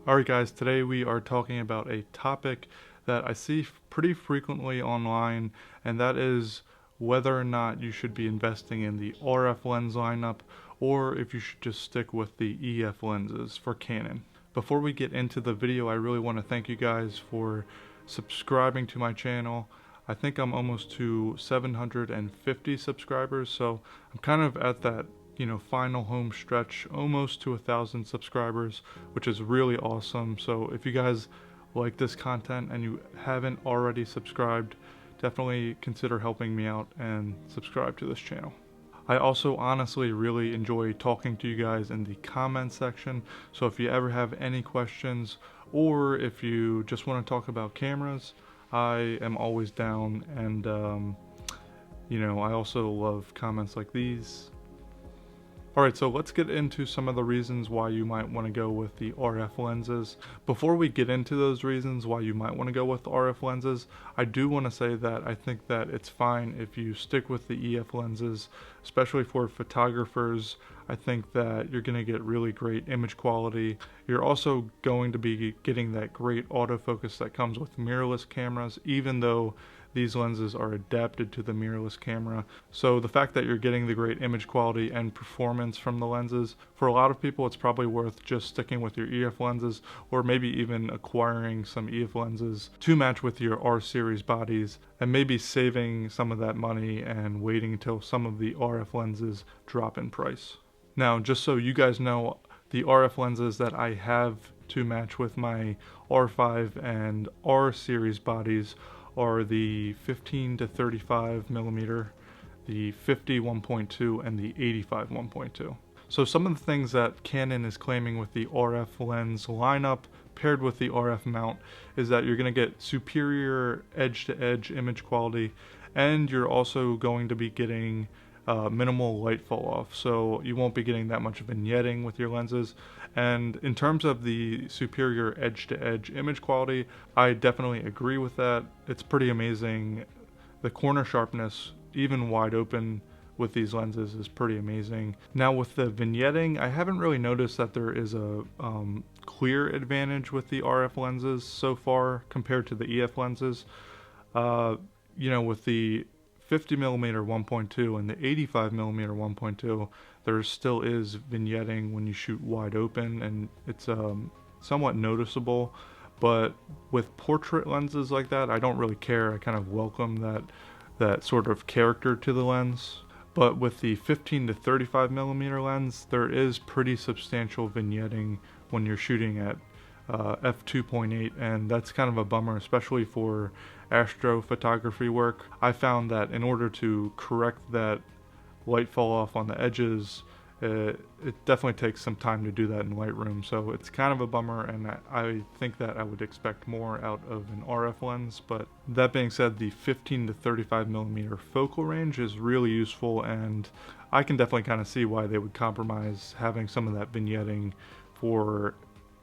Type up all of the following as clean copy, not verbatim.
Alright guys, today we are talking about a topic that I see pretty frequently online, and that is whether or not you should be investing in the RF lens lineup or if you should just stick with the EF lenses for Canon. Before we get into the video, I really want to thank you guys for subscribing to my channel. I think I'm almost to 750 subscribers, so I'm kind of at that final home stretch, almost to 1,000 subscribers, which is really awesome. So if you guys like this content and you haven't already subscribed, definitely consider helping me out and subscribe to this channel. I also honestly really enjoy talking to you guys in the comment section, so if you ever have any questions or if you just want to talk about cameras, I am always down. And I also love comments like these. Alright, so let's get into some of the reasons why you might want to go with the RF lenses. Before we get into those reasons why you might want to go with RF lenses, I do want to say that I think that it's fine if you stick with the EF lenses, especially for photographers. I think that you're going to get really great image quality. You're also going to be getting that great autofocus that comes with mirrorless cameras, even though these lenses are adapted to the mirrorless camera. So the fact that you're getting the great image quality and performance from the lenses, for a lot of people it's probably worth just sticking with your EF lenses, or maybe even acquiring some EF lenses to match with your R series bodies, and maybe saving some of that money and waiting until some of the RF lenses drop in price. Now, just so you guys know, the RF lenses that I have to match with my R5 and R series bodies are the 15 to 35 millimeter, the 50 1.2, and the 85 1.2. So some of the things that Canon is claiming with the RF lens lineup paired with the RF mount is that you're going to get superior edge-to-edge image quality, and you're also going to be getting minimal light fall off, so you won't be getting that much vignetting with your lenses. And in terms of the superior edge-to-edge image quality, I definitely agree with that. It's pretty amazing. The corner sharpness, even wide open with these lenses, is pretty amazing. Now with the vignetting, I haven't really noticed that there is a clear advantage with the RF lenses so far compared to the EF lenses. With the 50mm 1.2 and the 85mm 1.2, there still is vignetting when you shoot wide open, and it's somewhat noticeable. But with portrait lenses like that, I don't really care. I kind of welcome that sort of character to the lens. But with the 15 to 35mm lens, there is pretty substantial vignetting when you're shooting at f2.8, and that's kind of a bummer, especially for astrophotography work. I found that in order to correct that light fall off on the edges, it definitely takes some time to do that in Lightroom, so it's kind of a bummer, and I think that I would expect more out of an RF lens. But that being said, the 15 to 35mm focal range is really useful, and I can definitely kind of see why they would compromise having some of that vignetting for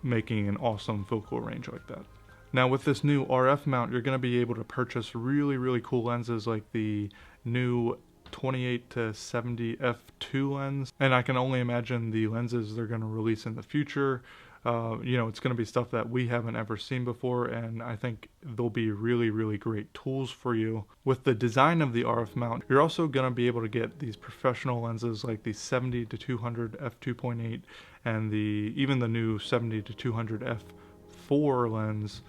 making an awesome focal range like that. Now with this new RF mount, you're going to be able to purchase really cool lenses like the new 28 to 70 f2 lens, and I can only imagine the lenses they're going to release in the future. It's going to be stuff that we haven't ever seen before, and I think they'll be really great tools for you. With the design of the RF mount, you're also going to be able to get these professional lenses like the 70 to 200 f2.8 and even the new 70 to 200 f4 lens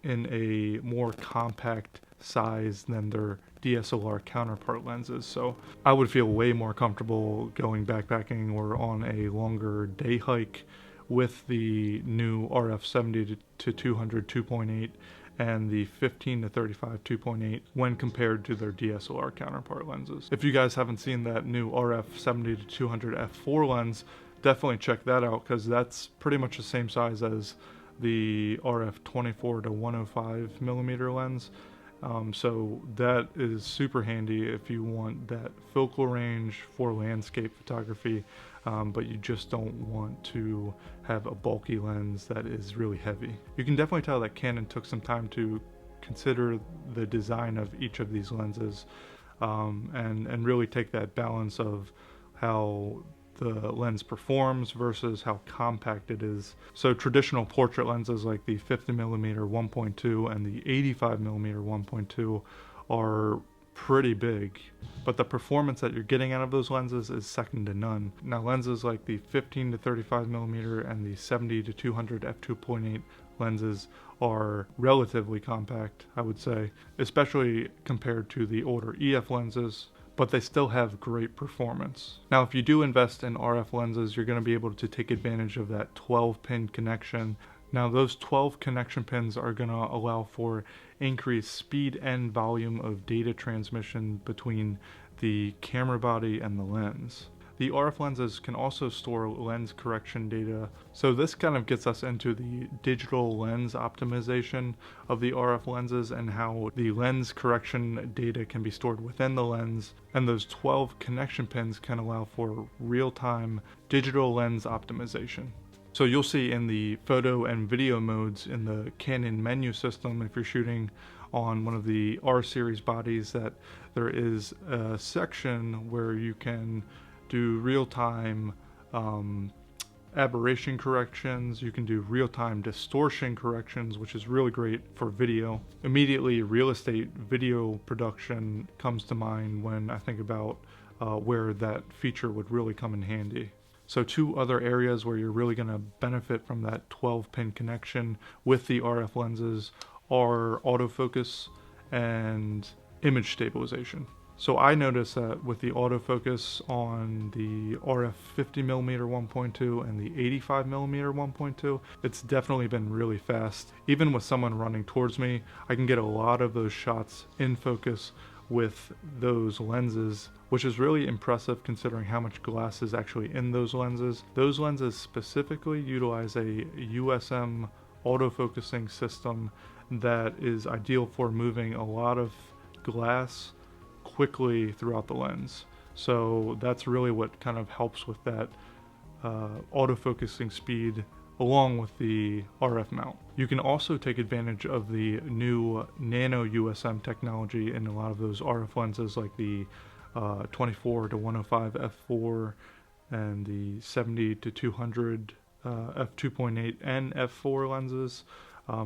in a more compact size than their DSLR counterpart lenses. So I would feel way more comfortable going backpacking or on a longer day hike with the new RF 70 to 200 2.8 and the 15 to 35 2.8 when compared to their DSLR counterpart lenses. If you guys haven't seen that new RF 70 to 200 f4 lens, definitely check that out, because that's pretty much the same size as the RF 24 to 105 millimeter lens. So that is super handy if you want that focal range for landscape photography, but you just don't want to have a bulky lens that is really heavy. You can definitely tell that Canon took some time to consider the design of each of these lenses, and really take that balance of how the lens performs versus how compact it is. So traditional portrait lenses like the 50mm 1.2 and the 85mm 1.2 are pretty big, but the performance that you're getting out of those lenses is second to none. Now lenses like the 15 to 35mm and the 70 to 200 f2.8 lenses are relatively compact, I would say, especially compared to the older EF lenses, but they still have great performance. Now, if you do invest in RF lenses, you're going to be able to take advantage of that 12-pin connection. Now, those 12 connection pins are going to allow for increased speed and volume of data transmission between the camera body and the lens. The RF lenses can also store lens correction data, so this kind of gets us into the digital lens optimization of the RF lenses and how the lens correction data can be stored within the lens, and those 12 connection pins can allow for real-time digital lens optimization. So you'll see in the photo and video modes in the Canon menu system, if you're shooting on one of the R series bodies, that there is a section where you can do real-time aberration corrections. You can do real-time distortion corrections, which is really great for video. Immediately, real estate video production comes to mind when I think about where that feature would really come in handy. So two other areas where you're really going to benefit from that 12-pin connection with the RF lenses are autofocus and image stabilization. So I noticed that with the autofocus on the RF 50mm 1.2 and the 85mm 1.2, it's definitely been really fast. Even with someone running towards me, I can get a lot of those shots in focus with those lenses, which is really impressive considering how much glass is actually in those lenses. Those lenses specifically utilize a USM autofocusing system that is ideal for moving a lot of glass quickly throughout the lens. So that's really what kind of helps with that autofocusing speed along with the RF mount. You can also take advantage of the new nano USM technology in a lot of those RF lenses like the 24 to 105 f4 and the 70 to 200 f2.8 and f4 lenses.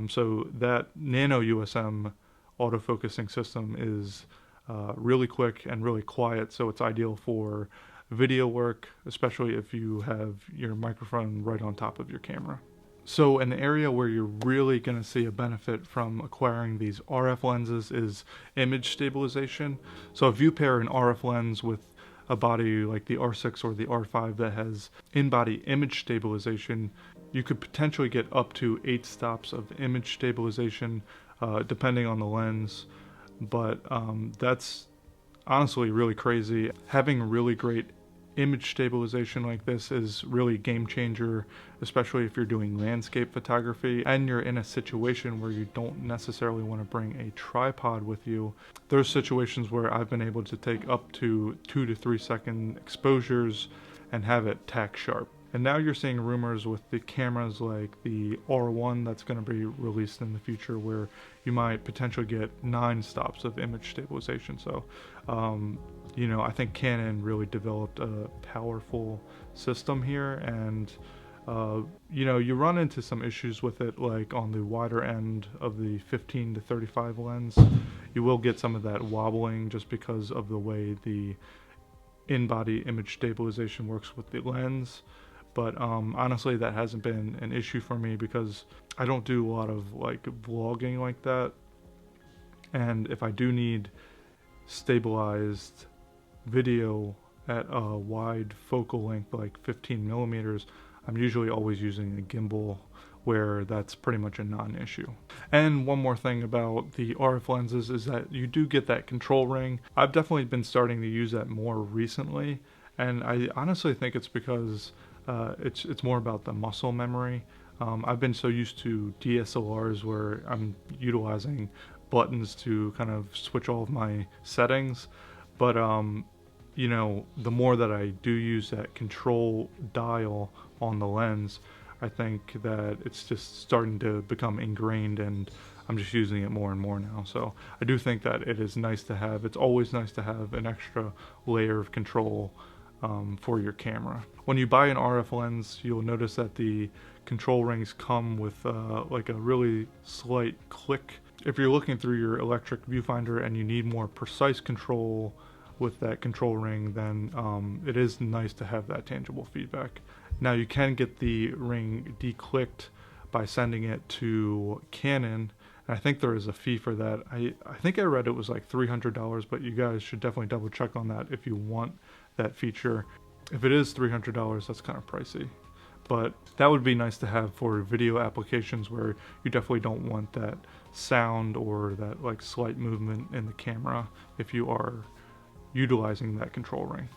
So that nano USM autofocusing system is really quick and really quiet, so it's ideal for video work, especially if you have your microphone right on top of your camera. So an area where you're really going to see a benefit from acquiring these RF lenses is image stabilization. So if you pair an RF lens with a body like the R6 or the R5 that has in-body image stabilization, you could potentially get up to 8 stops of image stabilization depending on the lens. But that's honestly really crazy. Having really great image stabilization like this is really a game changer, especially if you're doing landscape photography and you're in a situation where you don't necessarily want to bring a tripod with you. There's situations where I've been able to take up to 2 to 3 second exposures and have it tack sharp. And now you're seeing rumors with the cameras like the R1 that's going to be released in the future where you might potentially get 9 stops of image stabilization. So, I think Canon really developed a powerful system here, and you run into some issues with it, like on the wider end of the 15 to 35 lens. You will get some of that wobbling just because of the way the in-body image stabilization works with the lens. But honestly, that hasn't been an issue for me because I don't do a lot of vlogging like that. And if I do need stabilized video at a wide focal length, like 15 millimeters, I'm usually always using a gimbal, where that's pretty much a non-issue. And one more thing about the RF lenses is that you do get that control ring. I've definitely been starting to use that more recently, and I honestly think it's because it's more about the muscle memory. I've been so used to DSLRs where I'm utilizing buttons to kind of switch all of my settings, but the more that I do use that control dial on the lens, I think that it's just starting to become ingrained, and I'm just using it more and more now. So I do think that it is nice to have. It's always nice to have an extra layer of control for your camera. When you buy an RF lens, you'll notice that the control rings come with like a really slight click. If you're looking through your electric viewfinder and you need more precise control with that control ring, then it is nice to have that tangible feedback. Now you can get the ring declicked by sending it to Canon, and I think there is a fee for that. I think I read it was like $300, but you guys should definitely double check on that if you want that feature. If it is $300, that's kind of pricey, but that would be nice to have for video applications where you definitely don't want that sound or that like slight movement in the camera if you are utilizing that control ring.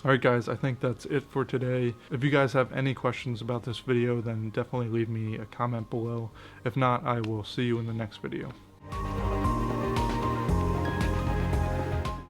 Alright guys, I think that's it for today. If you guys have any questions about this video, then definitely leave me a comment below. If not, I will see you in the next video.